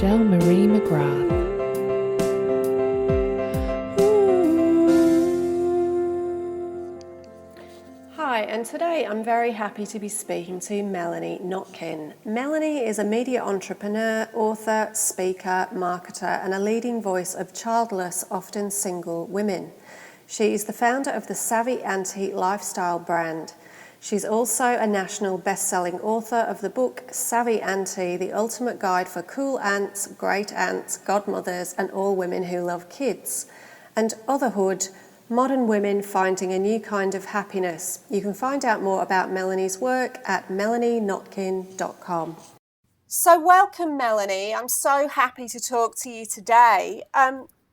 Michelle Marie McGrath. Hi, and today I'm very happy to be speaking to Melanie Notkin. Melanie is a media entrepreneur, author, speaker, marketer, and a leading voice of childless, often single women. She is the founder of the Savvy Auntie lifestyle brand. She's also a national best-selling author of the book Savvy Auntie, the ultimate guide for cool aunts, great aunts, godmothers, and all women who love kids, and Otherhood, Modern Women Finding a New Kind of Happiness. You can find out more about Melanie's work at melanienotkin.com. So welcome, Melanie. I'm so happy to talk to you today.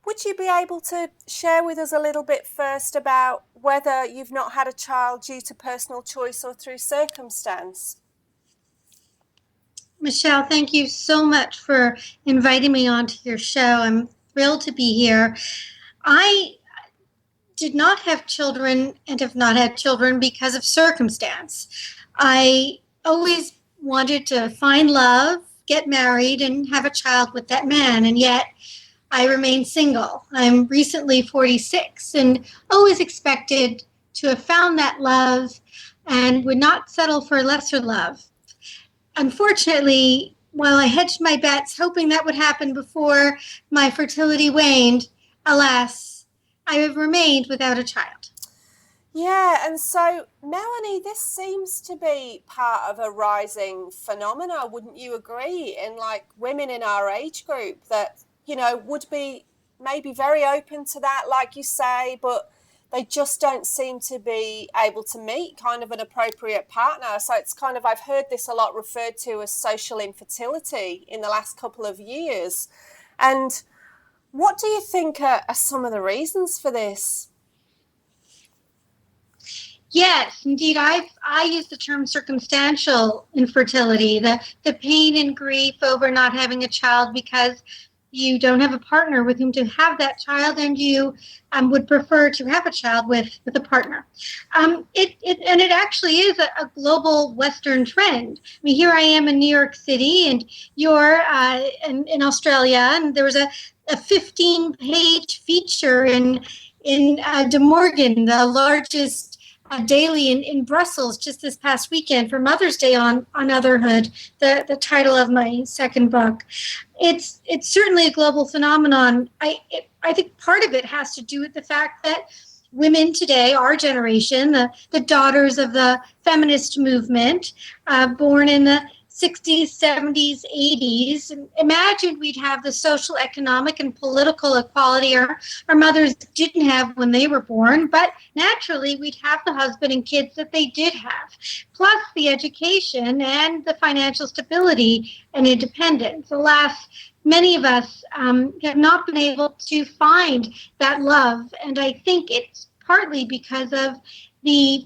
Would you be able to share with us a little bit first about whether you've not had a child due to personal choice or through circumstance? Michelle, thank you so much for inviting me onto your show. I'm thrilled to be here. I did not have children and have not had children because of circumstance. I always wanted to find love, get married, and have a child with that man, and yet I remain single. I'm recently 46 and always expected to have found that love and would not settle for lesser love. Unfortunately, while I hedged my bets hoping that would happen before my fertility waned, alas, I have remained without a child. Yeah, and so, Melanie, this seems to be part of a rising phenomena, wouldn't you agree, in like women in our age group that, you know, would be maybe very open to that, like you say, but they just don't seem to be able to meet kind of an appropriate partner. So it's kind of, I've heard this a lot referred to as social infertility in the last couple of years. And what do you think are some of the reasons for this? Yes, indeed. I use the term circumstantial infertility, the pain and grief over not having a child because you don't have a partner with whom to have that child, and you would prefer to have a child with a partner. It actually is a global Western trend. I mean, here I am in New York City, and you're in Australia, and there was a 15-page feature in De Morgan, the largest daily in Brussels, just this past weekend for Mother's Day on Otherhood, the title of my second book. It's certainly a global phenomenon. I think part of it has to do with the fact that women today, our generation, the daughters of the feminist movement, born in the 60s, 70s, 80s. Imagine we'd have the social, economic, and political equality our mothers didn't have when they were born, but naturally we'd have the husband and kids that they did have, plus the education and the financial stability and independence. Alas, many of us have not been able to find that love, and I think it's partly because of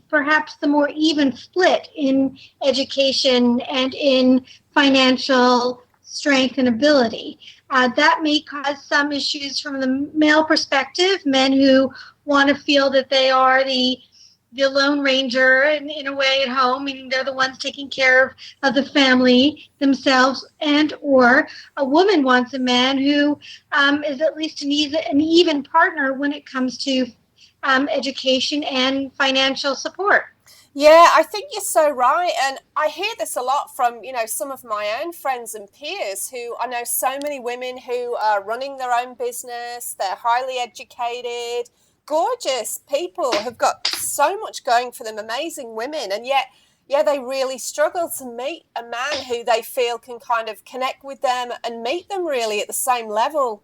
perhaps the more even split in education and in financial strength and ability. That may cause some issues from the male perspective, men who want to feel that they are the Lone Ranger in a way at home, meaning they're the ones taking care of the family themselves, and or a woman wants a man who is at least an even partner when it comes to education and financial support. Yeah, I think you're so right. And I hear this a lot from, you know, some of my own friends and peers who I know so many women who are running their own business. They're highly educated, gorgeous people, have got so much going for them, amazing women. And yet, yeah, they really struggle to meet a man who they feel can kind of connect with them and meet them really at the same level.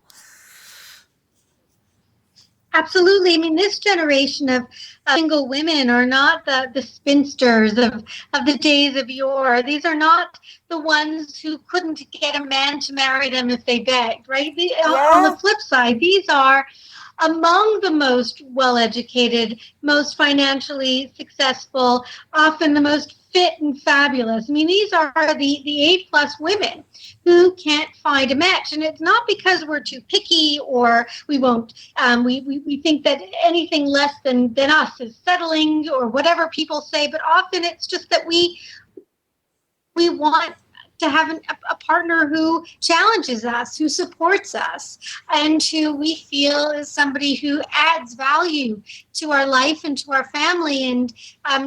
Absolutely. I mean, this generation of single women are not the spinsters of the days of yore. These are not the ones who couldn't get a man to marry them if they begged, right? On the flip side, these are among the most well-educated, most financially successful, often the most fit and fabulous. I mean, these are the A-plus women who can't find a match. And it's not because we're too picky or we won't, we think that anything less than us is settling or whatever people say, but often it's just that we want to have a partner who challenges us, who supports us, and who we feel is somebody who adds value to our life and to our family, and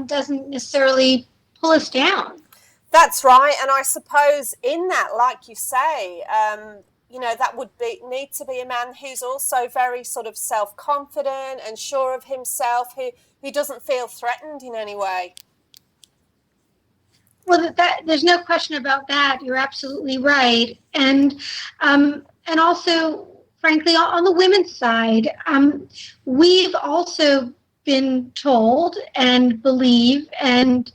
doesn't necessarily pull us down. That's right. And I suppose in that, like you say, that would need to be a man who's also very sort of self-confident and sure of himself, who doesn't feel threatened in any way. Well, that there's no question about that. You're absolutely right, and also, frankly, on the women's side, we've also been told and believe and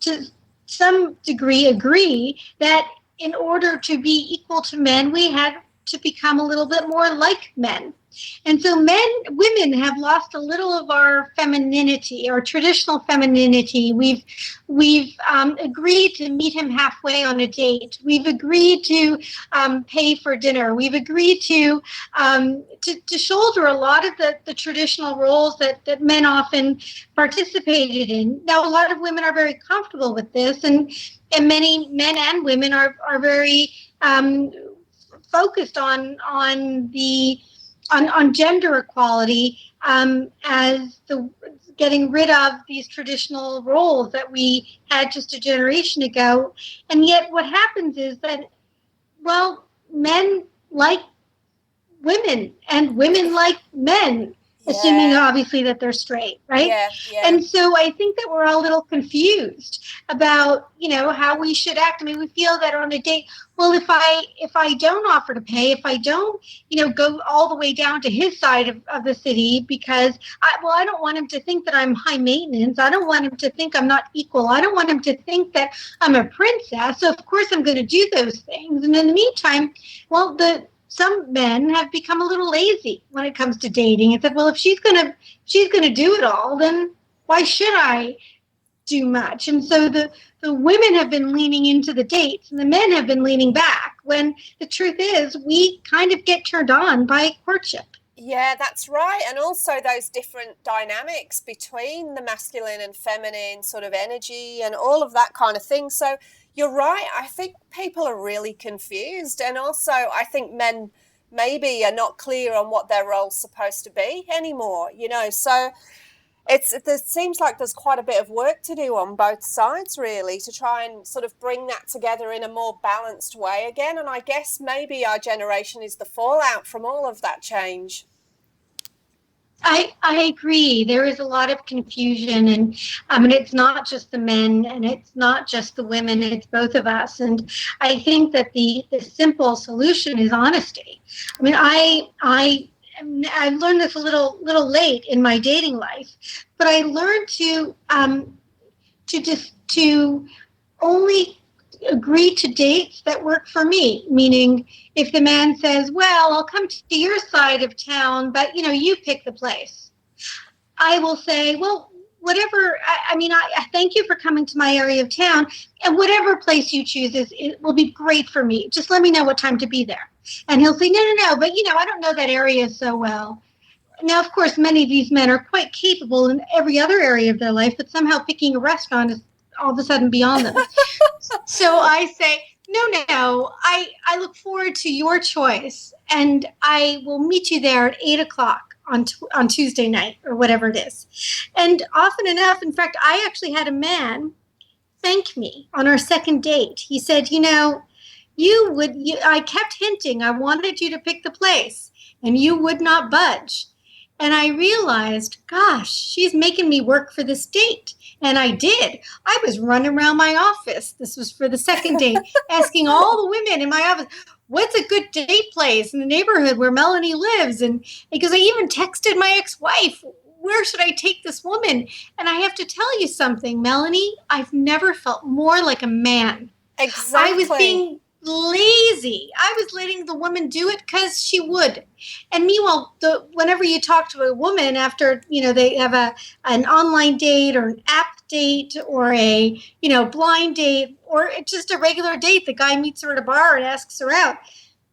to some degree agree that in order to be equal to men, we had to become a little bit more like men. And so women have lost a little of our femininity, our traditional femininity. We've agreed to meet him halfway on a date. We've agreed to pay for dinner. We've agreed to shoulder a lot of the traditional roles that men often participated in. Now, a lot of women are very comfortable with this, and many men and women are very focused on gender equality, as the getting rid of these traditional roles that we had just a generation ago. And yet what happens is that, well, men like women and women like men, assuming obviously that they're straight, right? Yeah. And so I think that we're all a little confused about, how we should act. I mean, we feel that on a date, well, if I don't offer to pay, if I don't, go all the way down to his side of the city, because I don't want him to think that I'm high maintenance. I don't want him to think I'm not equal. I don't want him to think that I'm a princess. So of course I'm going to do those things. And in the meantime, well, some men have become a little lazy when it comes to dating. It's like, well, if she's gonna do it all, then why should I do much? And so the women have been leaning into the dates, and the men have been leaning back. When the truth is, we kind of get turned on by courtship. Yeah, that's right. And also those different dynamics between the masculine and feminine sort of energy and all of that kind of thing. So you're right. I think people are really confused. And also I think men maybe are not clear on what their role's supposed to be anymore, So it seems like there's quite a bit of work to do on both sides, really, to try and sort of bring that together in a more balanced way again. And I guess maybe our generation is the fallout from all of that change. I agree. There is a lot of confusion, and it's not just the men, and it's not just the women. It's both of us. And I think that the simple solution is honesty. I mean, I learned this a little late in my dating life, but I learned to only agree to dates that work for me. Meaning, if the man says, well, I'll come to your side of town, but you pick the place, I will say, well, whatever. I thank you for coming to my area of town, and whatever place you choose it will be great for me. Just let me know what time to be there. And he'll say, no, but I don't know that area so well. Now, of course, many of these men are quite capable in every other area of their life, but somehow picking a restaurant is all of a sudden beyond them. So I say, no, I look forward to your choice, and I will meet you there at 8:00 on Tuesday night, or whatever it is. And often enough, in fact, I actually had a man thank me on our second date. He said, I kept hinting I wanted you to pick the place, and you would not budge. And I realized, gosh, she's making me work for this date. And I did. I was running around my office. This was for the second date, asking all the women in my office, what's a good date place in the neighborhood where Melanie lives? And because I even texted my ex-wife, where should I take this woman? And I have to tell you something, Melanie, I've never felt more like a man. Exactly. I was being lazy. I was letting the woman do it because she would. And meanwhile, whenever you talk to a woman after, they have an online date or an app date or a, blind date or just a regular date, the guy meets her at a bar and asks her out.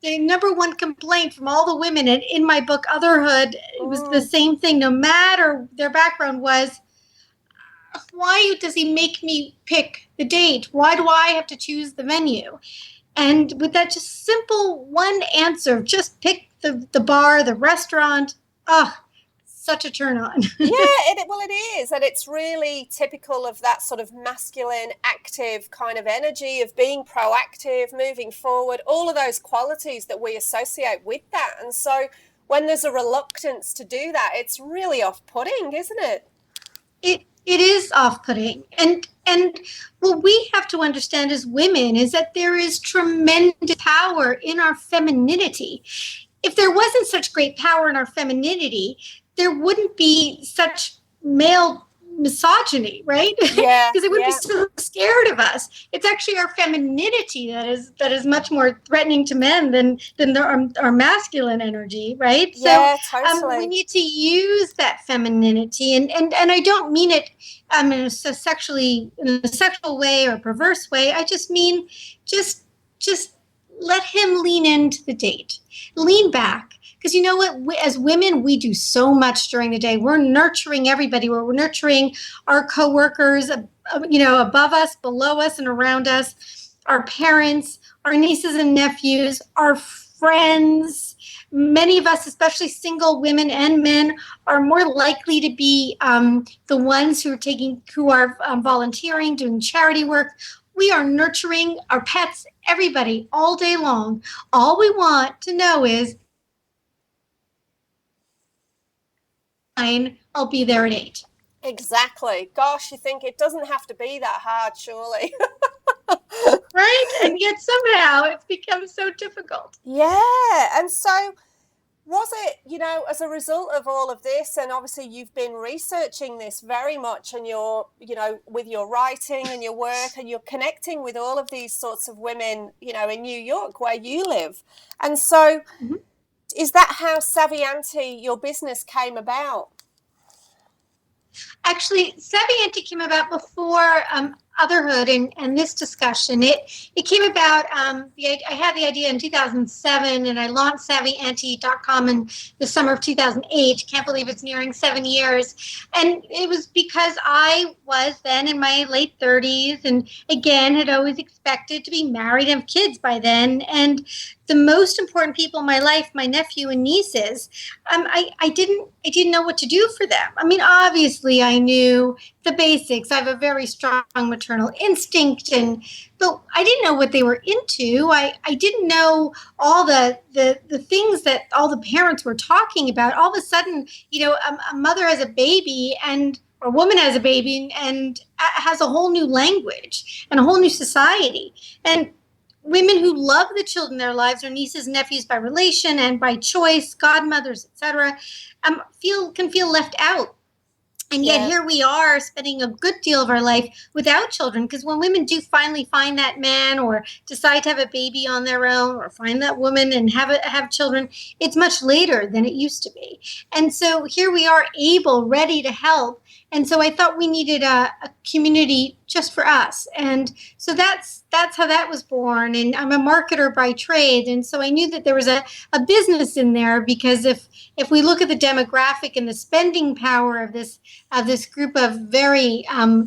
The number one complaint from all the women in my book, Otherhood, it was the same thing. No matter their background was, why does he make me pick the date? Why do I have to choose the venue? And with that just simple one answer, just pick the bar, the restaurant, such a turn on. Well, it is. And it's really typical of that sort of masculine, active kind of energy of being proactive, moving forward, all of those qualities that we associate with that. And so when there's a reluctance to do that, it's really off-putting, isn't it? It is off-putting. And what we have to understand as women is that there is tremendous power in our femininity. If there wasn't such great power in our femininity, there wouldn't be such male misogyny, right? Yeah. Because it would be so scared of us. It's actually our femininity that is much more threatening to men than our masculine energy, right? Yeah, totally. We need to use that femininity, and I don't mean it in a sexual way or perverse way. I just mean just let him lean into the date, lean back. Because you know what, as women, we do so much during the day. We're nurturing everybody. We're nurturing our coworkers, above us, below us, and around us, our parents, our nieces and nephews, our friends. Many of us, especially single women and men, are more likely to be the ones who are volunteering, doing charity work. We are nurturing our pets, everybody, all day long. All we want to know is, I'll be there at 8. Exactly. Gosh, you think it doesn't have to be that hard, surely. Right? And yet somehow it's become so difficult. Yeah. And so was it, as a result of all of this, and obviously you've been researching this very much, and you're, with your writing and your work, and you're connecting with all of these sorts of women, in New York where you live. And so is that how Savvy Auntie, your business, came about? Actually, Savvy Auntie came about before Otherhood and this discussion. It came about, I had the idea in 2007, and I launched SavvyAuntie.com in the summer of 2008. Can't believe it's nearing 7 years. And it was because I was then in my late 30s, and again, had always expected to be married and have kids by then. And the most important people in my life, my nephew and nieces, I didn't know what to do for them. I mean, obviously, I knew the basics. I have a very strong maternal instinct, but I didn't know what they were into. I didn't know all the things that all the parents were talking about. All of a sudden, a mother has a baby, and a woman has a baby, and has a whole new language and a whole new society. And women who love the children in their lives, their nieces and nephews by relation and by choice, godmothers, etc., can feel left out. And yet here we are spending a good deal of our life without children, because when women do finally find that man or decide to have a baby on their own, or find that woman and have children, it's much later than it used to be. And so here we are, able, ready to help. And so I thought we needed a community just for us. And so that's how that was born. And I'm a marketer by trade. And so I knew that there was a business in there, because if we look at the demographic and the spending power of this group of very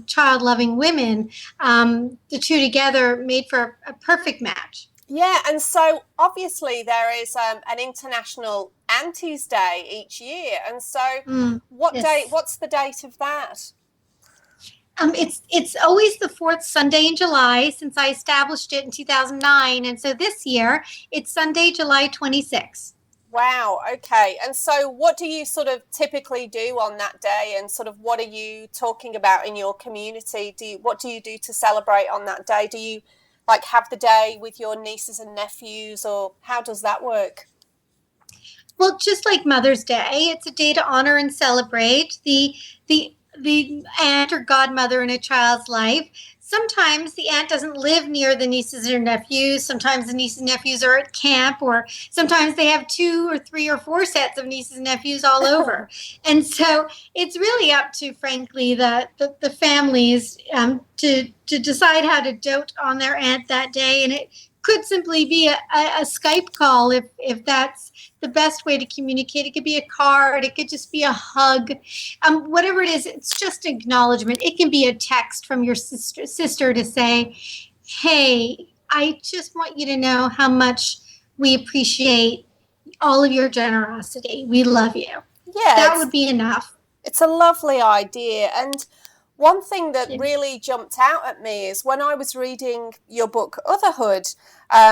child-loving women, the two together made for a perfect match. Yeah, and so obviously there is an International Aunties Day each year, and so what's the date of that? It's always the fourth Sunday in July, since I established it in 2009, and so this year it's Sunday, July 26th. Wow, okay. And so what do you sort of typically do on that day, and sort of what are you talking about in your community? What do you do to celebrate on that day? Do you have the day with your nieces and nephews, or how does that work? Well, just like Mother's Day, it's a day to honor and celebrate the aunt or godmother in a child's life. Sometimes the aunt doesn't live near the nieces or nephews. Sometimes the nieces and nephews are at camp, or sometimes they have 2 or 3 or 4 sets of nieces and nephews all over. And so it's really up to, frankly, the families to decide how to dote on their aunt that day. And it could simply be a Skype call if that's the best way to communicate. It could be a card. It could just be a hug. Whatever it is, it's just acknowledgement. It can be a text from your sister to say, hey, I just want you to know how much we appreciate all of your generosity. We love you. Yeah, that would be enough. It's a lovely idea. And one thing that really jumped out at me is when I was reading your book, Otherhood,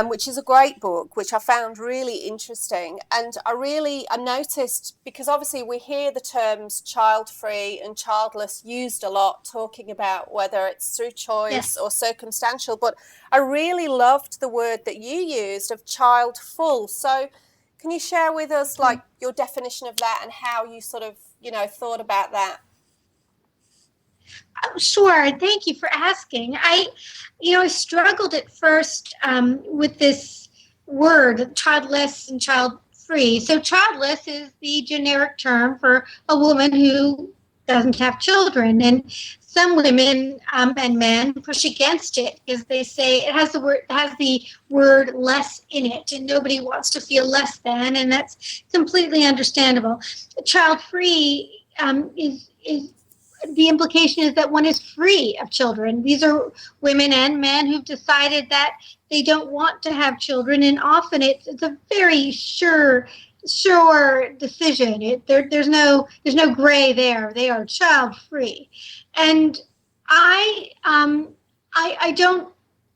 which is a great book, which I found really interesting. And I noticed, because obviously we hear the terms child-free and childless used a lot, talking about whether it's through choice or circumstantial. But I really loved the word that you used of child-full. So can you share with us like your definition of that and how you sort of, thought about that? Sure. Thank you for asking. I struggled at first with this word, childless and child-free. So childless is the generic term for a woman who doesn't have children. And some women and men push against it because they say it has the word less in it, and nobody wants to feel less than, and that's completely understandable. Child-free is the implication is that one is free of children. These are women and men who've decided that they don't want to have children, and often it's a very sure decision. There's no gray there. They are child free, and I don't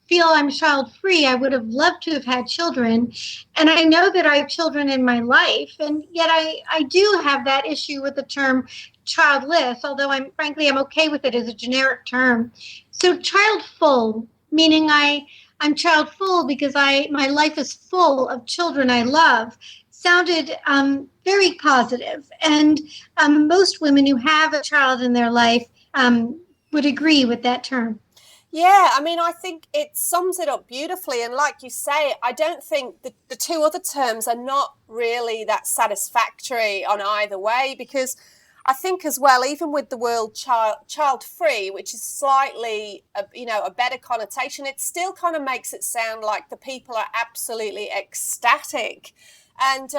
feel I'm child free. I would have loved to have had children, and I know that I have children in my life, and yet I do have that issue with the term childless, although I'm okay with it as a generic term. So childful, meaning I'm childful because my life is full of children I love, sounded very positive. And most women who have a child in their life would agree with that term. Yeah, I mean, I think it sums it up beautifully. And like you say, I don't think the two other terms are not really that satisfactory on either way, because I think as well, even with the word child-free, which is slightly, a better connotation, it still kind of makes it sound like the people are absolutely ecstatic, and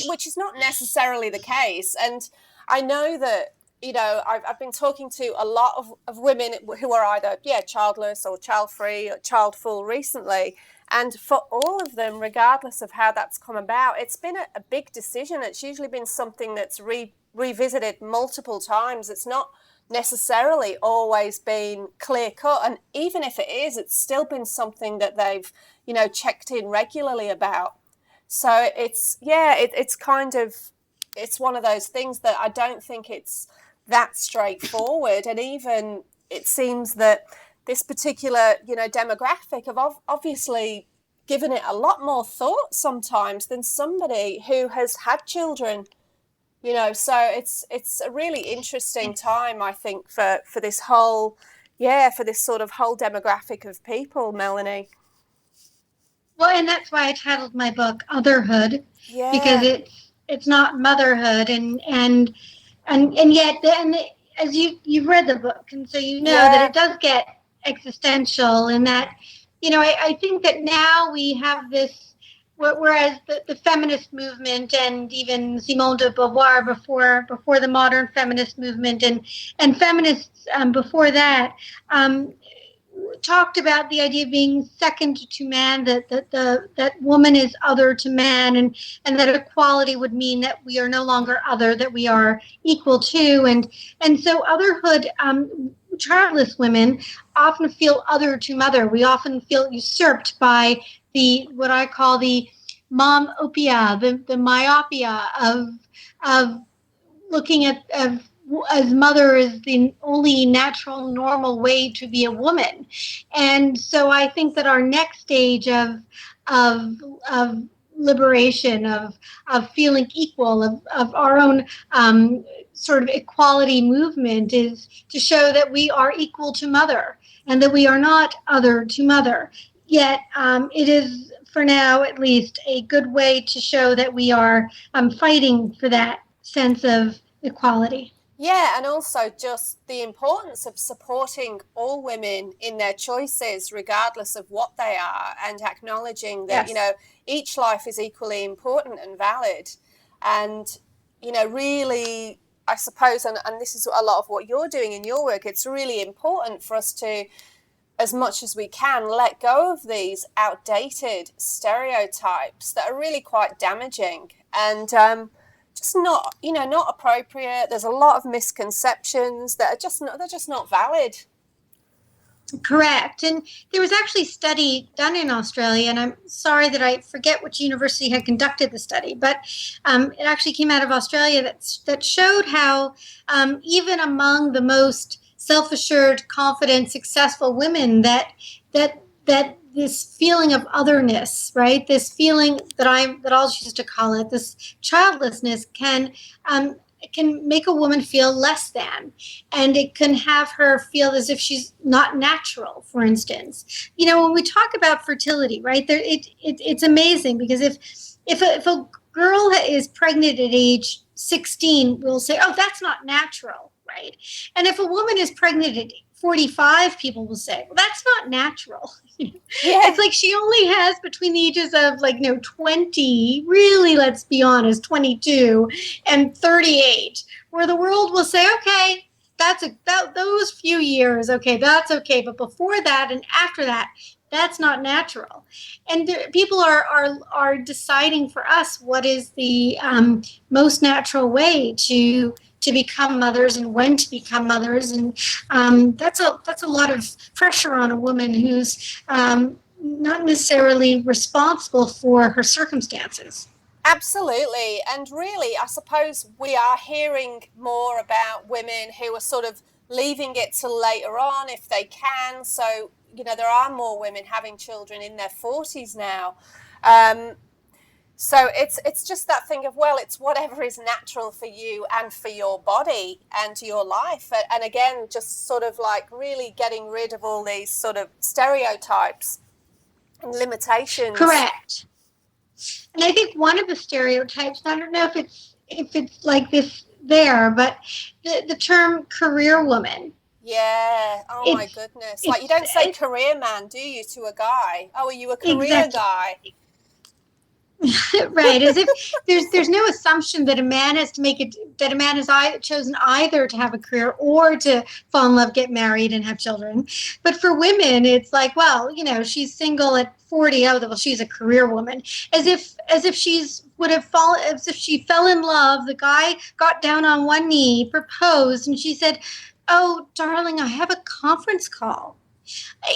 which is not necessarily the case. And I know that, I've been talking to a lot of women who are either, childless or child-free or child-full recently. And for all of them, regardless of how that's come about, it's been a big decision. It's usually been something that's revisited multiple times. It's not necessarily always been clear cut. And even if it is, it's still been something that they've, checked in regularly about. So it's kind of, it's one of those things that I don't think it's that straightforward. And even it seems that this particular, demographic have obviously given it a lot more thought sometimes than somebody who has had children, so it's a really interesting time, I think, for this whole, for this sort of whole demographic of people, Melanie. Well, and that's why I titled my book Otherhood, because it's not motherhood, and yet, as you've read the book, and so that it does get existential, and that, I think that now we have this, whereas the feminist movement and even Simone de Beauvoir before the modern feminist movement and feminists before that talked about the idea of being second to man, that woman is other to man, and that equality would mean that we are no longer other, that we are equal to, and so otherhood. Childless women often feel other to mother. We often feel usurped by what I call the momopia, the myopia of looking at as mother is the only natural, normal way to be a woman. And so I think that our next stage of liberation, of feeling equal, of our own sort of equality movement is to show that we are equal to mother and that we are not other to mother. Yet it is, for now at least, a good way to show that we are fighting for that sense of equality. Yeah, and also just the importance of supporting all women in their choices, regardless of what they are, and acknowledging that, Yes. each life is equally important and valid. And, really, I suppose, and this is a lot of what you're doing in your work, it's really important for us to, as much as we can, let go of these outdated stereotypes that are really quite damaging and just not, not appropriate. There's a lot of misconceptions that are just not valid. Correct. And there was actually a study done in Australia, and I'm sorry that I forget which university had conducted the study, but it actually came out of Australia that showed how even among the most self-assured, confident, successful women, that this feeling of otherness, right? This feeling that I'll choose to call it, this childlessness, can make a woman feel less than, and it can have her feel as if she's not natural. For instance, when we talk about fertility, right there, it's amazing because if a girl is pregnant at age 16, we'll say, oh, that's not natural, right? And if a woman is pregnant at 45, people will say, well, that's not natural. Yeah. It's like she only has between the ages of 20, really, let's be honest, 22 and 38, where the world will say, okay, those few years, okay, that's okay, but before that and after that, that's not natural. And people are deciding for us what is the most natural way to become mothers and when to become mothers, and that's a lot of pressure on a woman who's not necessarily responsible for her circumstances. Absolutely. And really, I suppose we are hearing more about women who are sort of leaving it till later on if they can. So, there are more women having children in their 40s now. Um, so it's just that thing of, well, it's whatever is natural for you and for your body and your life. And again, just sort of like really getting rid of all these sort of stereotypes and limitations. Correct. And I think one of the stereotypes, I don't know if it's like this there, but the term career woman. Yeah. Oh my It's goodness. Like, you it's don't say career man, do you, to a guy? Oh, are you a career exactly. guy? Right, as if there's no assumption that a man has to make it, that a man has chosen either to have a career or to fall in love, get married, and have children. But for women, it's like, well, she's single at 40. Oh, well, she's a career woman, as if as if she fell in love. The guy got down on one knee, proposed, and she said, "Oh, darling, I have a conference call."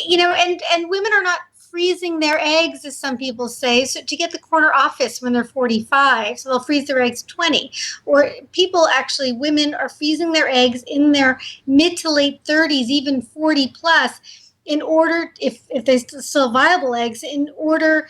And women are not freezing their eggs, as some people say, so to get the corner office when they're 45. So they'll freeze their eggs 20. Or women are freezing their eggs in their mid to late 30s, even 40 plus, in order, if they still viable eggs, in order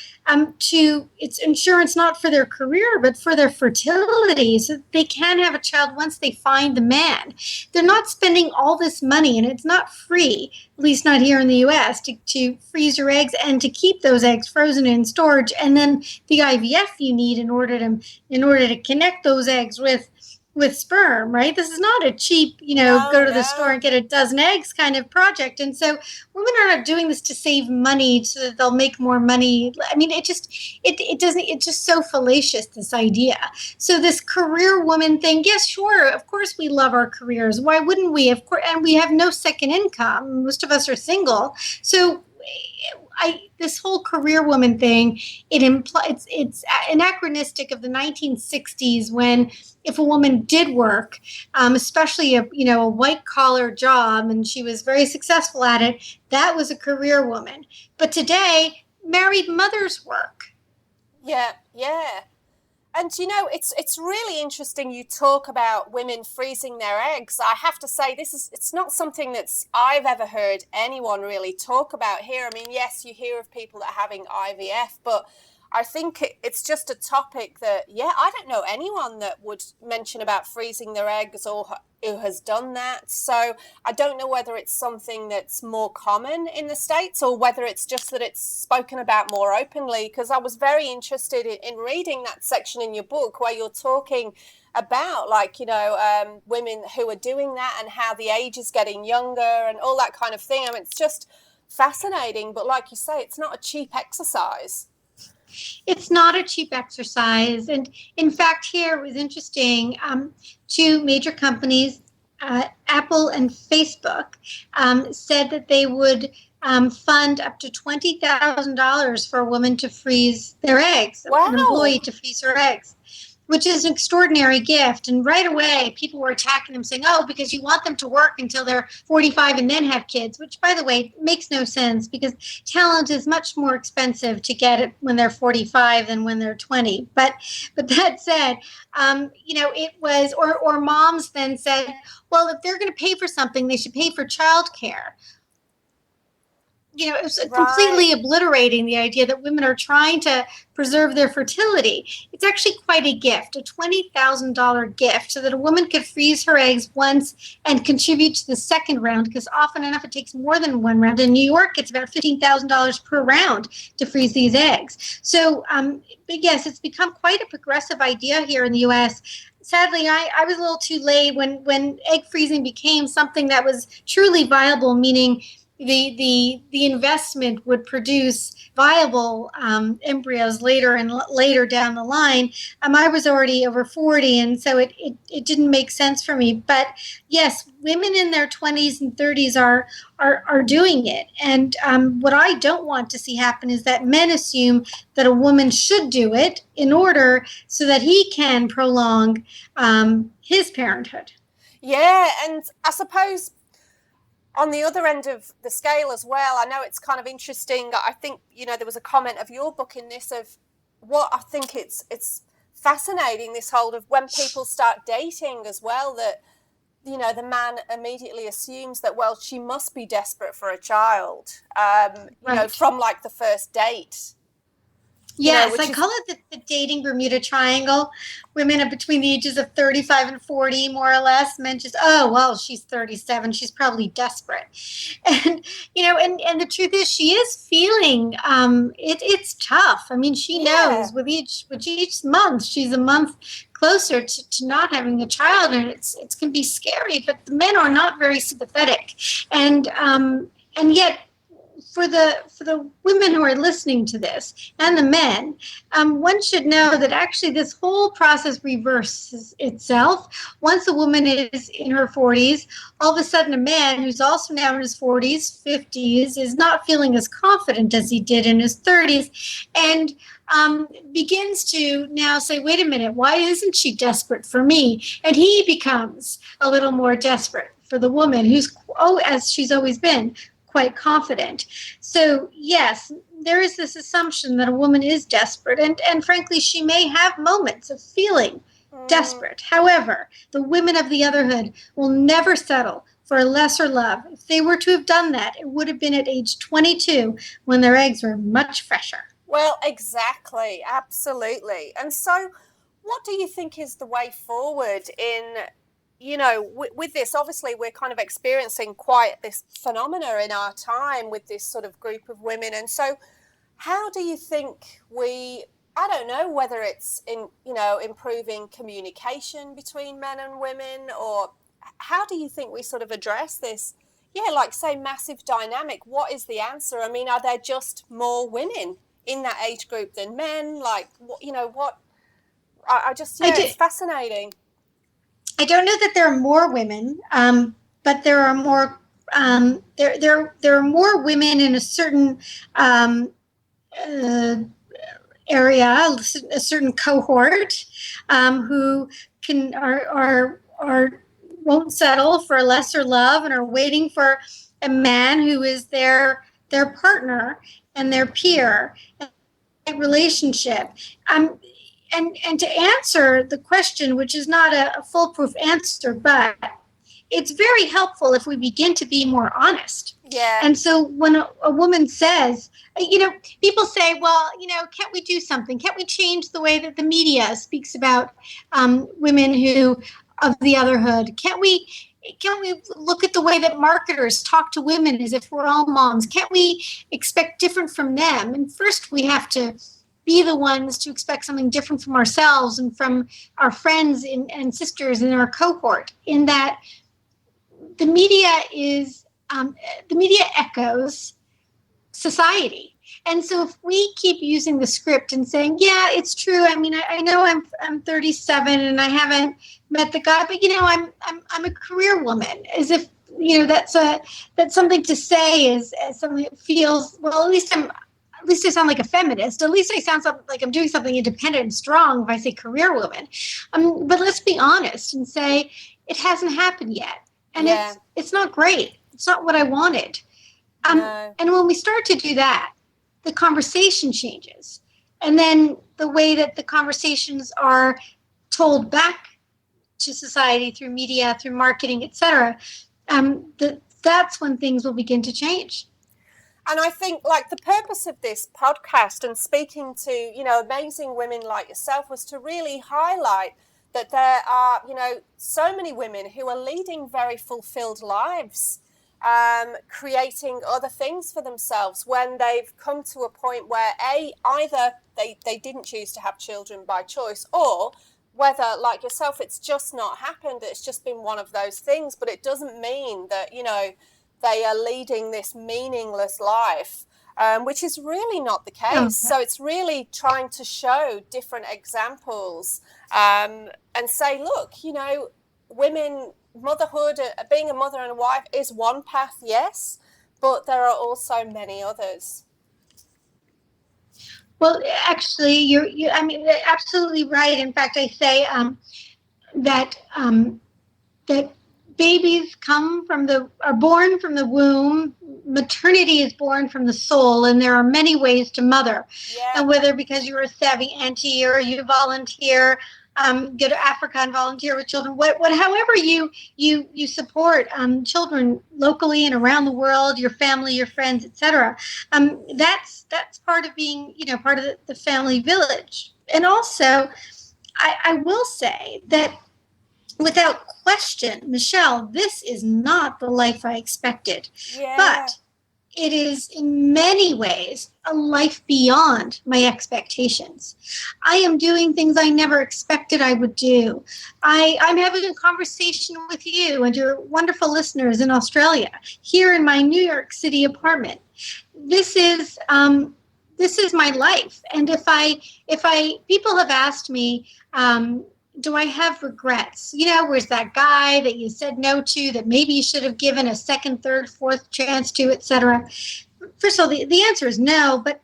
to, it's insurance not for their career, but for their fertility, so they can have a child once they find the man. They're not spending all this money, and it's not free, at least not here in the US, to freeze your eggs and to keep those eggs frozen in storage, and then the IVF you need in order to connect those eggs with sperm, right? This is not a cheap, No, go to the store no. and get a dozen eggs kind of project. And so women are not doing this to save money so that they'll make more money. I mean, it doesn't, it's just so fallacious, this idea. So this career woman thing, yes, sure, of course we love our careers. Why wouldn't we? Of course, and we have no second income. Most of us are single. So this whole career woman thing, it's anachronistic of the 1960s, when if a woman did work, especially a white collar job, and she was very successful at it, that was a career woman. But today, married mothers work. Yeah, yeah. And it's really interesting you talk about women freezing their eggs. I have to say, it's not something that's I've ever heard anyone really talk about here. I mean, yes, you hear of people that are having IVF, but I think it's just a topic that, I don't know anyone that would mention about freezing their eggs or who has done that. So I don't know whether it's something that's more common in the States or whether it's just that it's spoken about more openly, because I was very interested in reading that section in your book where you're talking about, like, women who are doing that and how the age is getting younger and all that kind of thing. I mean, it's just fascinating. But like you say, it's not a cheap exercise. It's not a cheap exercise. And in fact, here it was interesting. Two major companies, Apple and Facebook, said that they would fund up to $20,000 for a woman to freeze their eggs, Wow. an employee to freeze her eggs, which is an extraordinary gift. And right away, people were attacking them, saying, oh, because you want them to work until they're 45 and then have kids, which, by the way, makes no sense, because talent is much more expensive to get it when they're 45 than when they're 20. But that said, it was, or moms then said, well, if they're going to pay for something, they should pay for childcare. It was completely obliterating the idea that women are trying to preserve their fertility. It's actually quite a gift, a $20,000 gift, so that a woman could freeze her eggs once and contribute to the second round, because often enough it takes more than one round. In New York, it's about $15,000 per round to freeze these eggs. So, but yes, it's become quite a progressive idea here in the U.S. Sadly, I was a little too late when egg freezing became something that was truly viable, meaning the investment would produce viable embryos later down the line. I was already over 40, and so it didn't make sense for me. But yes, women in their 20s and 30s are doing it. And what I don't want to see happen is that men assume that a woman should do it in order so that he can prolong his parenthood. Yeah, and I suppose on the other end of the scale as well, I know it's kind of interesting. I think, there was a comment of your book in this of what I think it's fascinating, this whole of when people start dating as well, that, the man immediately assumes that, well, she must be desperate for a child, Right. From like the first date. Yes, I call it the dating Bermuda Triangle. Women are between the ages of 35 and 40, more or less. Men just, oh, well, she's 37. She's probably desperate. And, and the truth is she is feeling, it's tough. I mean, she knows with each month, she's a month closer to not having a child, and it can be scary, but the men are not very sympathetic. And yet, for the women who are listening to this and the men, one should know that actually this whole process reverses itself. Once a woman is in her 40s, all of a sudden a man who's also now in his 40s, 50s, is not feeling as confident as he did in his 30s, and begins to now say, wait a minute, why isn't she desperate for me? And he becomes a little more desperate for the woman who's, as she's always been, quite confident. So yes, there is this assumption that a woman is desperate, and frankly, she may have moments of feeling desperate. However, the women of the Otherhood will never settle for a lesser love. If they were to have done that, it would have been at age 22 when their eggs were much fresher. Well, exactly, absolutely. And so what do you think is the way forward in, with this? Obviously, we're kind of experiencing quite this phenomena in our time with this sort of group of women. And so how do you think I don't know whether it's improving communication between men and women, or how do you think we sort of address this? Yeah, like say massive dynamic. What is the answer? I mean, are there just more women in that age group than men? Like, what? It's fascinating. I don't know that there are more women, but there are more. There are more women in a certain area, a certain cohort, who are won't settle for a lesser love and are waiting for a man who is their partner and their peer relationship. And to answer the question, which is not a foolproof answer, but it's very helpful if we begin to be more honest. Yeah. And so when a woman says, people say, well, can't we do something? Can't we change the way that the media speaks about women who of the otherhood? Can't we look at the way that marketers talk to women as if we're all moms? Can't we expect different from them? And first we have to be the ones to expect something different from ourselves and from our friends and sisters in our cohort, in that the media echoes society. And so if we keep using the script and saying, yeah, it's true. I mean, I know I'm 37 and I haven't met the guy, but I'm a career woman, as if that's something to say, is something that feels, well, at least I sound like a feminist. At least I sound like I'm doing something independent and strong if I say career woman. But let's be honest and say it hasn't happened yet. And it's not great. It's not what I wanted. No. And when we start to do that, the conversation changes. And then the way that the conversations are told back to society through media, through marketing, etc., that's when things will begin to change. And I think, like, the purpose of this podcast and speaking to, amazing women like yourself was to really highlight that there are, so many women who are leading very fulfilled lives, creating other things for themselves when they've come to a point where either they didn't choose to have children by choice, or whether, like yourself, it's just not happened. It's just been one of those things, but it doesn't mean that, they are leading this meaningless life, which is really not the case. Okay. So it's really trying to show different examples and say, look, women, motherhood, being a mother and a wife is one path, yes, but there are also many others. Well, actually, you're absolutely right. In fact, I say that babies are born from the womb. Maternity is born from the soul, and there are many ways to mother. Yeah. And whether because you're a Savvy Auntie or you volunteer, go to Africa and volunteer with children, however you support children locally and around the world, your family, your friends, etc. That's part of being, part of the family village. And also, I will say that without question, Michelle, this is not the life I expected. Yeah. But it is in many ways a life beyond my expectations. I am doing things I never expected I would do. I'm having a conversation with you and your wonderful listeners in Australia, here in my New York City apartment. This is my life. And if people have asked me, do I have regrets? Where's that guy that you said no to that maybe you should have given a second, third, fourth chance to, etc.? First of all, the answer is no, but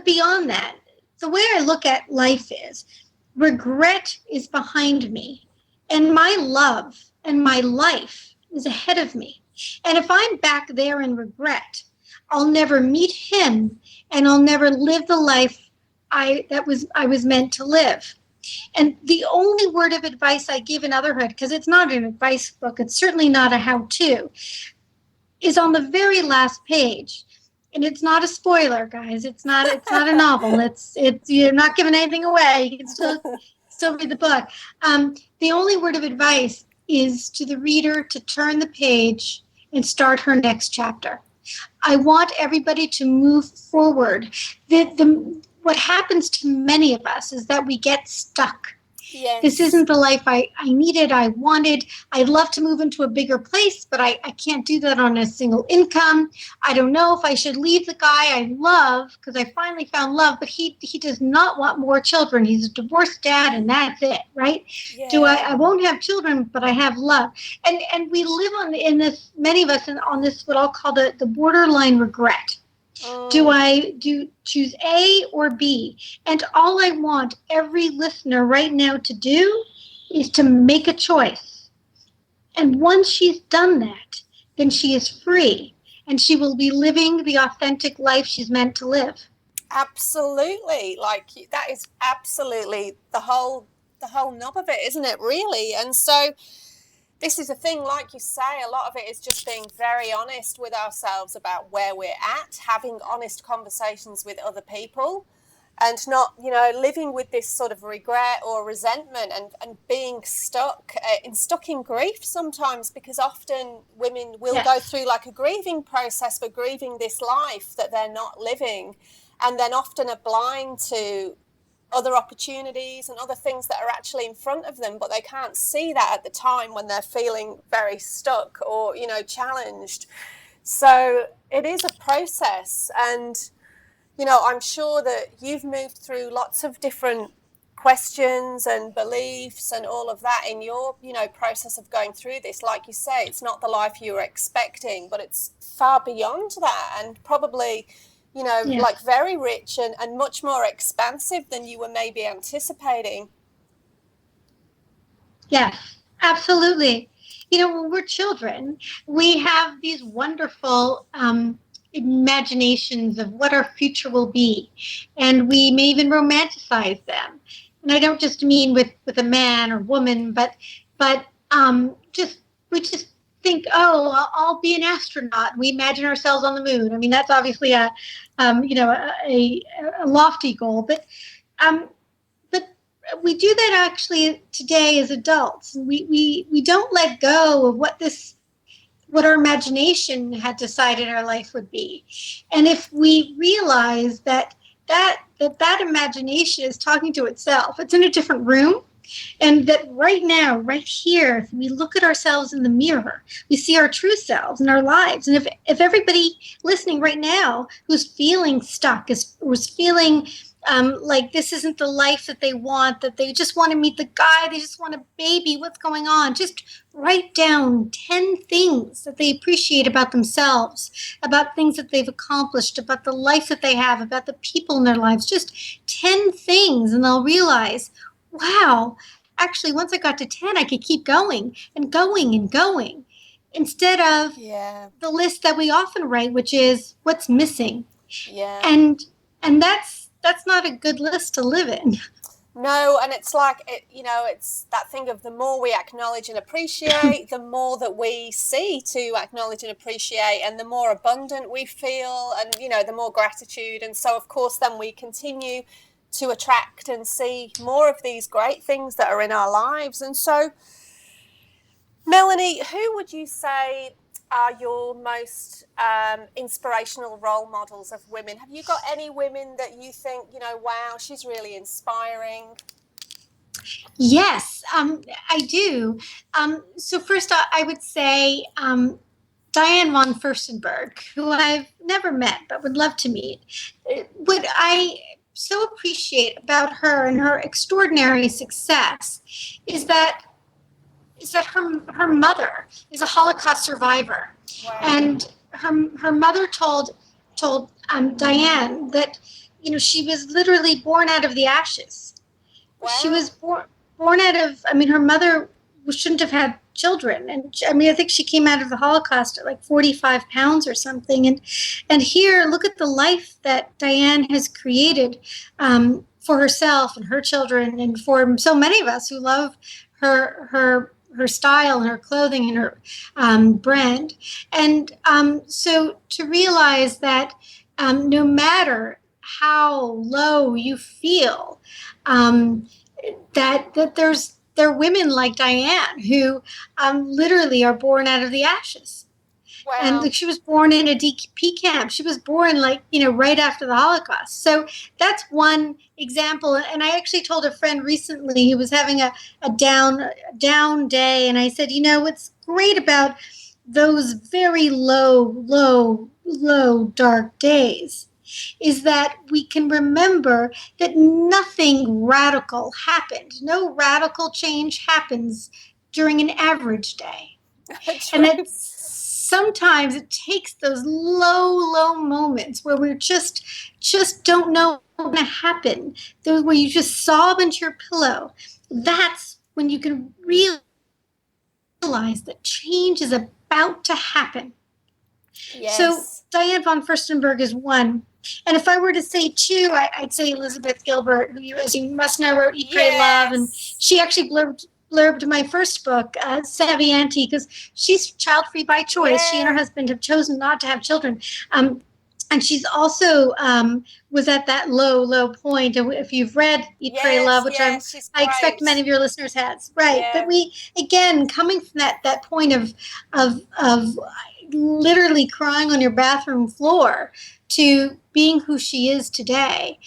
beyond that, the way I look at life is regret is behind me, and my love and my life is ahead of me. And if I'm back there in regret, I'll never meet him, and I'll never live the life I was meant to live. And the only word of advice I give in Otherhood, because it's not an advice book, it's certainly not a how-to, is on the very last page. And it's not a spoiler, guys. It's not a novel. It's you're not giving anything away. You can still read the book. The only word of advice is to the reader to turn the page and start her next chapter. I want everybody to move forward. What happens to many of us is that we get stuck. Yes. This isn't the life I needed, I wanted. I'd love to move into a bigger place, but I can't do that on a single income. I don't know if I should leave the guy I love, because I finally found love, but he does not want more children. He's a divorced dad, and that's it, right? Yeah. I won't have children, but I have love. And we live in this, many of us, on this, what I'll call the borderline regret. Do I choose A or B? And all I want every listener right now to do is to make a choice. And once she's done that, then she is free, and she will be living the authentic life she's meant to live. Absolutely. Like, that is absolutely the whole nub of it, isn't it, really? And so this is a thing, like you say, a lot of it is just being very honest with ourselves about where we're at, having honest conversations with other people, and not, living with this sort of regret or resentment, and being stuck in grief sometimes, because often women will go Yes. through like a grieving process for grieving this life that they're not living, and then often are blind to other opportunities and other things that are actually in front of them, but they can't see that at the time when they're feeling very stuck or, challenged. So it is a process. And, I'm sure that you've moved through lots of different questions and beliefs and all of that in your, process of going through this. Like you say, it's not the life you were expecting, but it's far beyond that, and probably, like Yes. very rich and much more expansive than you were maybe anticipating. Yes, absolutely. When we're children, we have these wonderful imaginations of what our future will be, and we may even romanticize them. And I don't just mean with a man or woman, but just we just think, oh, I'll be an astronaut. We imagine ourselves on the moon. I mean, that's obviously a lofty goal, um, but we do that actually today as adults. We don't let go of what our imagination had decided our life would be. And if we realize that imagination is talking to itself, it's in a different room, and that right now, right here, if we look at ourselves in the mirror, we see our true selves in our lives. And if everybody listening right now who's feeling stuck, was feeling like this isn't the life that they want, that they just want to meet the guy, they just want a baby, what's going on? Just write down 10 things that they appreciate about themselves, about things that they've accomplished, about the life that they have, about the people in their lives. Just 10 things, and they'll realize, wow, actually, once I got to 10, I could keep going and going and going, instead of the list that we often write, which is what's missing. Yeah. And that's not a good list to live in. No, and it's like, it's that thing of the more we acknowledge and appreciate, the more that we see to acknowledge and appreciate, and the more abundant we feel, and, the more gratitude. And so, of course, then we continue to attract and see more of these great things that are in our lives. And so, Melanie, who would you say are your most inspirational role models of women? Have you got any women that you think, wow, she's really inspiring? Yes, I do. So first, I would say Diane von Furstenberg, who I've never met but would love to meet. What I so appreciate about her and her extraordinary success is that her mother is a Holocaust survivor. Wow. And her mother told Diane that she was literally born out of the ashes. Wow. She was born out of, her mother shouldn't have had children, and I think she came out of the Holocaust at like 45 pounds or something. And here, look at the life that Diane has created for herself and her children, and for so many of us who love her style and her clothing and her brand. And so to realize that no matter how low you feel, that there are women like Diane who literally are born out of the ashes. Wow. And she was born in a DP camp. She was born right after the Holocaust. So that's one example. And I actually told a friend recently who was having a down day, and I said, what's great about those very low, dark days is that we can remember that nothing radical happened. No radical change happens during an average day. And that sometimes it takes those low moments where we just don't know what's going to happen, those where you just sob into your pillow. That's when you can realize that change is about to happen. Yes. So Diane von Furstenberg is one. And if I were to say two, I'd say Elizabeth Gilbert, who, as you must know, wrote Eat, Pray, Love. And she actually blurbed my first book, Savvy Auntie, because she's child-free by choice. Yeah. She and her husband have chosen not to have children. And she's also was at that low point. And if you've read Eat, Pray, Love, which I expect many of your listeners has, right? Yeah. But we, again, coming from that point of literally crying on your bathroom floor to being who she is today.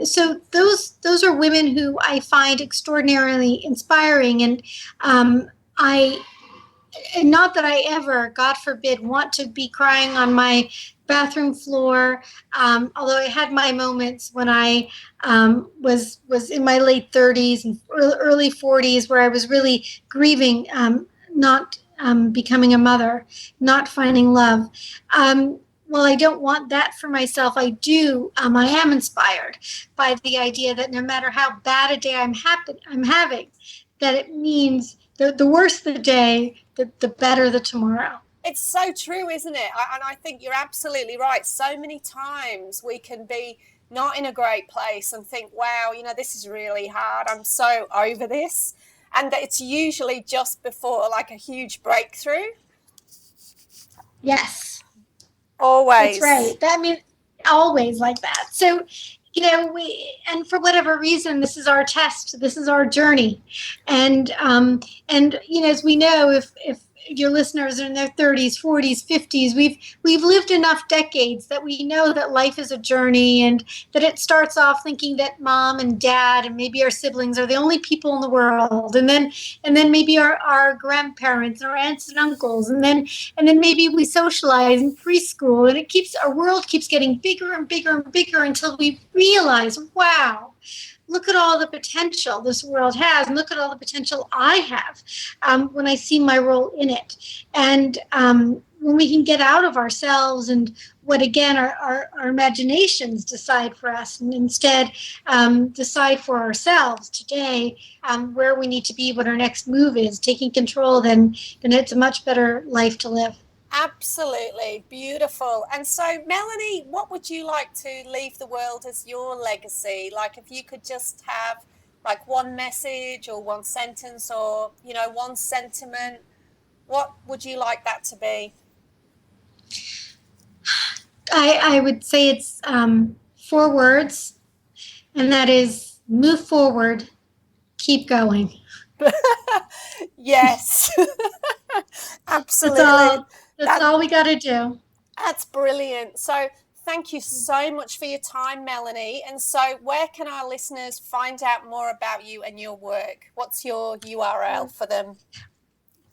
So those are women who I find extraordinarily inspiring, and not that I ever, God forbid, want to be crying on my bathroom floor. Although I had my moments when I was in my late 30s and early 40s, where I was really grieving, not becoming a mother, not finding love. Well, I don't want that for myself. I do. I am inspired by the idea that no matter how bad a day I'm having, that it means the worse the day, the better the tomorrow. It's so true, isn't it? And I think you're absolutely right. So many times we can be not in a great place and think, wow, this is really hard. I'm so over this. And it's usually just before like a huge breakthrough. Yes. Always. That's right. That means always like that. So, and for whatever reason, this is our test. This is our journey. And as we know, if your listeners are in their 30s, 40s, 50s, we've lived enough decades that we know that life is a journey, and that it starts off thinking that mom and dad and maybe our siblings are the only people in the world, and then maybe our grandparents, our aunts and uncles, and then maybe we socialize in preschool, and our world keeps getting bigger and bigger and bigger until we realize, wow, look at all the potential this world has, and look at all the potential I have when I see my role in it. And when we can get out of ourselves and what, again, our imaginations decide for us, and instead decide for ourselves today where we need to be, what our next move is, taking control, then it's a much better life to live. Absolutely beautiful. And so, Melanie, what would you like to leave the world as your legacy? Like, if you could just have like one message or one sentence or one sentiment, what would you like that to be? I would say it's 4 words, and that is: move forward, keep going. Yes. Absolutely. That's all we got to do. That's brilliant. So thank you so much for your time, Melanie. And so where can our listeners find out more about you and your work? What's your URL for them?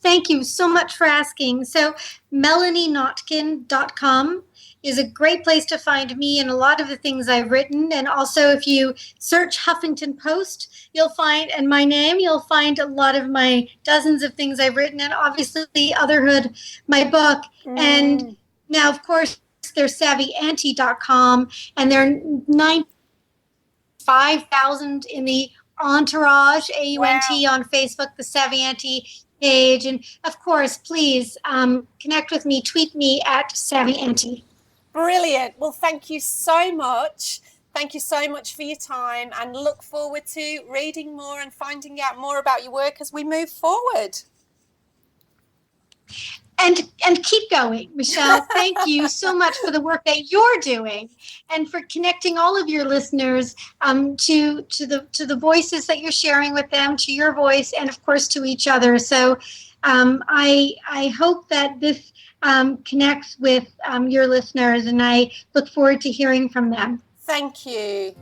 Thank you so much for asking. So melanienotkin.com is a great place to find me and a lot of the things I've written. And also, if you search Huffington Post, you'll find a lot of my dozens of things I've written, and obviously Otherhood, my book. And now, of course, there's savvyauntie.com, and there are 95,000 in the Entourage, AUNT, on Facebook, the Savvy Auntie page. And of course, please connect with me, tweet me at Savvy Auntie. Brilliant. Well, thank you so much. Thank you so much for your time, and look forward to reading more and finding out more about your work as we move forward. And keep going, Michelle. Thank you so much for the work that you're doing, and for connecting all of your listeners to the voices that you're sharing with them, to your voice, and of course to each other. So I hope that this connects with your listeners, and I look forward to hearing from them. Thank you.